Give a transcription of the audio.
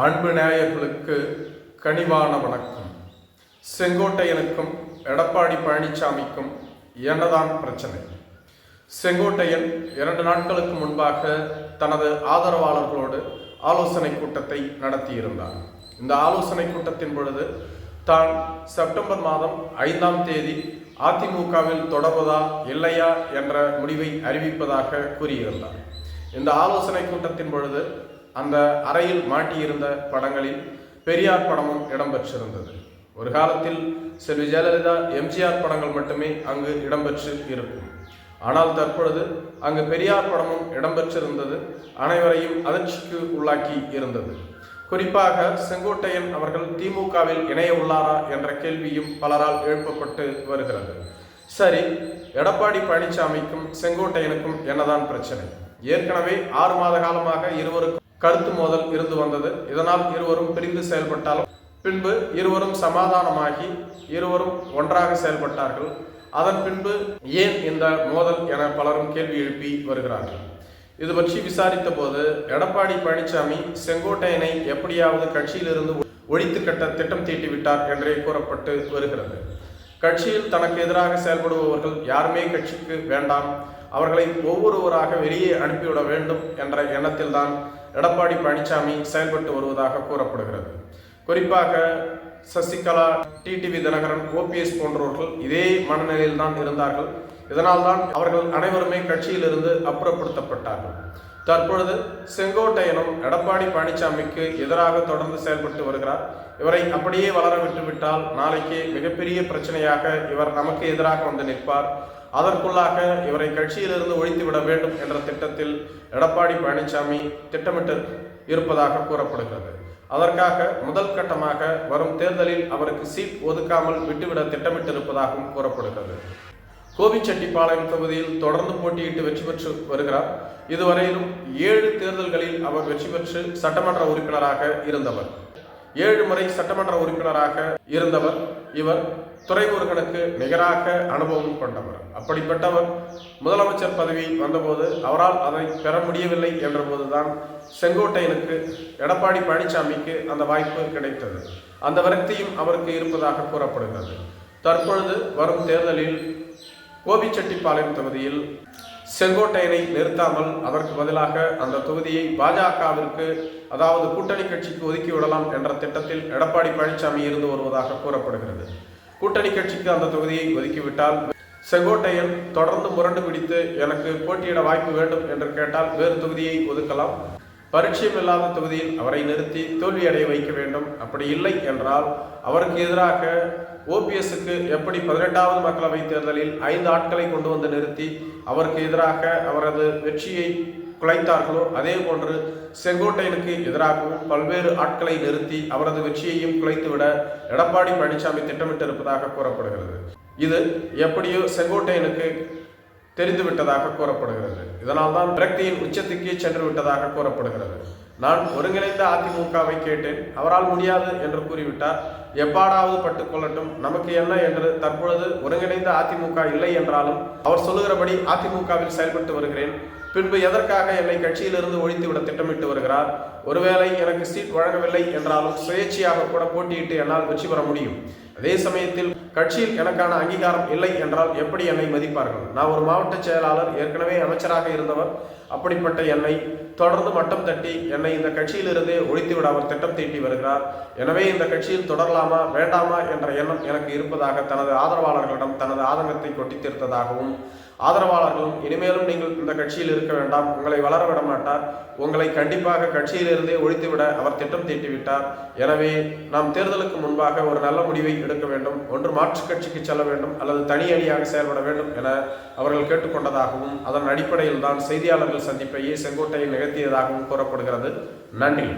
அன்பு நேயர்களுக்கு கனிவான வணக்கம். செங்கோட்டையனுக்கும் எடப்பாடி பழனிசாமிக்கும் என்னதான் பிரச்சனை? செங்கோட்டையன் 2 நாட்களுக்கு முன்பாக தனது ஆதரவாளர்களோடு ஆலோசனை கூட்டத்தை நடத்தியிருந்தார். இந்த ஆலோசனை கூட்டத்தின் பொழுது தான் செப்டம்பர் மாதம் 5ஆம் தேதி அதிமுகவில் தொடர்வதா இல்லையா என்ற முடிவை அறிவிப்பதாக கூறியிருந்தார். இந்த ஆலோசனை கூட்டத்தின் பொழுது அந்த அறையில் மாட்டியிருந்த படங்களில் பெரியார் படமும் இடம்பெற்றிருந்தது. ஒரு காலத்தில் செல்வி ஜெயலலிதா, எம்ஜிஆர் படங்கள் மட்டுமே அங்கு இடம்பெற்று இருக்கும். ஆனால் தற்பொழுது அங்கு பெரியார் படமும் இடம்பெற்றிருந்தது அனைவரையும் அதிர்ச்சிக்கு உள்ளாக்கி இருந்தது. குறிப்பாக செங்கோட்டையன் அவர்கள் திமுகவில் இணைய உள்ளாரா என்ற கேள்வியும் பலரால் எழுப்பப்பட்டு வருகிறது. சரி, எடப்பாடி பழனிசாமிக்கும் செங்கோட்டையனுக்கும் என்னதான் பிரச்சனை? ஏற்கனவே 6 மாத காலமாக இருவருக்கும் கருத்து மோதல் இருந்து வந்தது. இதனால் இருவரும் பிரிந்து செயல்பட்டாலும் பின்பு இருவரும் சமாதானமாகி இருவரும் ஒன்றாக செயல்பட்டார்கள். அதன் பின்பு ஏன் இந்த மோதல் என பலரும் கேள்வி எழுப்பி வருகிறார்கள். இது பற்றி விசாரித்த போது எடப்பாடி பழனிசாமி செங்கோட்டையனை எப்படியாவது கட்சியிலிருந்து ஒழித்து கட்ட திட்டம் தீட்டிவிட்டார் என்றே கூறப்பட்டு வருகிறது. கட்சியில் தனக்கு எதிராக செயல்படுபவர்கள் யாருமே கட்சிக்கு வேண்டாம், அவர்களை ஒவ்வொருவராக வெளியே அனுப்பிவிட வேண்டும் என்ற எண்ணத்தில்தான் எடப்பாடி பழனிசாமி செயல்பட்டு வருவதாக கூறப்படுகிறது. குறிப்பாக சசிகலா, டிடிவி தினகரன், ஓபிஎஸ் போன்றவர்கள் இதே மனநிலையில் தான் இருந்தார்கள். இதனால்தான் அவர்கள் அனைவருமே கட்சியிலிருந்து அப்புறப்படுத்தப்பட்டார்கள். தற்பொழுது செங்கோட்டையனும் எடப்பாடி பழனிசாமிக்கு எதிராக தொடர்ந்து செயல்பட்டு வருகிறார். இவரை அப்படியே வளர விட்டுவிட்டால் நாளைக்கு மிகப்பெரிய பிரச்சனையாக இவர் நமக்கு எதிராக வந்து நிற்பார். அதற்குள்ளாக இவரை கட்சியிலிருந்து ஒழித்துவிட வேண்டும் என்ற திட்டத்தில் எடப்பாடி பழனிசாமி திட்டமிட்டு இருப்பதாக கூறப்படுகிறது. அதற்காக முதல் கட்டமாக வரும் தேர்தலில் அவருக்கு சீட் ஒதுக்காமல் விட்டுவிட திட்டமிட்டிருப்பதாகவும் கூறப்படுகிறது. கோபிச்செட்டிப்பாளையம் தொகுதியில் தொடர்ந்து போட்டியிட்டு வெற்றி பெற்று வருகிறார். இதுவரையிலும் 7 தேர்தல்களில் அவர் வெற்றி பெற்று சட்டமன்ற உறுப்பினராக இருந்தவர். 7 முறை சட்டமன்ற உறுப்பினராக இருந்தவர். இவர் துரைமுருகனுக்கு நிகராக அனுபவம் கொண்டவர். அப்படிப்பட்டவர் முதலமைச்சர் பதவி வந்தபோது அவரால் அதை பெற முடியவில்லை என்ற போதுதான் செங்கோட்டையனுக்கு, எடப்பாடி பழனிசாமிக்கு அந்த வாய்ப்பு கிடைத்தது. அந்த விரக்தியும் அவருக்கு இருப்பதாக கூறப்படுகிறது. தற்பொழுது வரும் தேர்தலில் கோபிச்செட்டிப்பாளையம் தொகுதியில் செங்கோட்டையனை நிறுத்தாமல் அதற்கு பதிலாக அந்த தொகுதியை பாஜகவிற்கு, அதாவது கூட்டணி கட்சிக்கு ஒதுக்கிவிடலாம் என்ற திட்டத்தில் எடப்பாடி பழனிசாமி இருந்து வருவதாக கூறப்படுகிறது. கூட்டணி கட்சிக்கு அந்த தொகுதியை ஒதுக்கிவிட்டால் செங்கோட்டையன் தொடர்ந்து முரண்டு பிடித்து எனக்கு போட்டியிட வாய்ப்பு வேண்டும் என்று கேட்டால் வேறு தொகுதியை ஒதுக்கலாம். பரிட்சயம் இல்லாத தொகுதியில் அவரை நிறுத்தி தோல்வியடைய வைக்க வேண்டும். அப்படி இல்லை என்றால் அவருக்கு எதிராக ஓபிஎஸ்க்கு எப்படி 18வது மக்களவை தேர்தலில் 5 ஆட்களை கொண்டு வந்து நிறுத்தி அவருக்கு எதிராக அவரது வெற்றியை குலைத்தார்களோ அதே போன்று செங்கோட்டையனுக்கு எதிராகவும் பல்வேறு ஆட்களை நிறுத்தி அவரது வெற்றியையும் குலைத்துவிட எடப்பாடி பழனிசாமி திட்டமிட்டு இருப்பதாக கூறப்படுகிறது. இது எப்படியோ செங்கோட்டையனுக்கு தெரிந்துவிட்டதாக கூறப்படுகிறது. இதனால் தான் விரக்தியின் உச்சத்துக்கே சென்று விட்டதாக கூறப்படுகிறது. நான் ஒருங்கிணைந்த அதிமுகவை கேட்டேன், அவரால் முடியாது என்று கூறிவிட்டார். எப்பாடாவது பட்டுக்கொள்ளட்டும், நமக்கு என்ன என்று. தற்பொழுது ஒருங்கிணைந்த அதிமுக இல்லை என்றாலும் அவர் சொல்லுகிறபடி அதிமுகவில் செயல்பட்டு வருகிறேன். பின்பு எதற்காக என்னை கட்சியிலிருந்து ஒழித்துவிட திட்டமிட்டு வருகிறார்? ஒருவேளை எனக்கு சீட் வழங்கவில்லை என்றாலும் சுயேட்சையாக கூட போட்டியிட்டு என்னால் வெற்றி பெற முடியும். அதே சமயத்தில் கட்சியில் எனக்கான அங்கீகாரம் இல்லை என்றால் எப்படி என்னை மதிப்பார்கள்? நான் ஒரு மாவட்ட செயலாளர், ஏற்கனவே அமைச்சராக இருந்தவர். அப்படிப்பட்ட என்னை தொடர்ந்து மட்டம் தட்டி என்னை இந்த கட்சியிலிருந்தே ஒழித்துவிட அவர் திட்டம் தீட்டி வருகிறார். எனவே இந்த கட்சியில் தொடரலாமா வேண்டாமா என்ற எண்ணம் எனக்கு இருப்பதாக தனது ஆதரவாளர்களிடம் தனது ஆதங்கத்தை கொட்டி தீர்த்ததாகவும், ஆதரவாளர்களும் இனிமேலும் நீங்கள் இந்த கட்சியில் இருக்க வேண்டாம், உங்களை வளர விட மாட்டார், உங்களை கண்டிப்பாக கட்சியிலிருந்தே ஒழித்துவிட அவர் திட்டம் தீட்டிவிட்டார். எனவே நாம் தேர்தலுக்கு முன்பாக ஒரு நல்ல முடிவை எடுக்க வேண்டும். ஒன்று மாற்றுக் கட்சிக்கு செல்ல வேண்டும் அல்லது தனி அணியாக செயல்பட வேண்டும் என அவர்கள் கேட்டுக்கொண்டதாகவும், அதன் அடிப்படையில் தான் செய்தியாளர்கள் சந்திப்பையே செங்கோட்டையை நிகழ்த்தியதாகவும் கூறப்படுகிறது. நன்றி.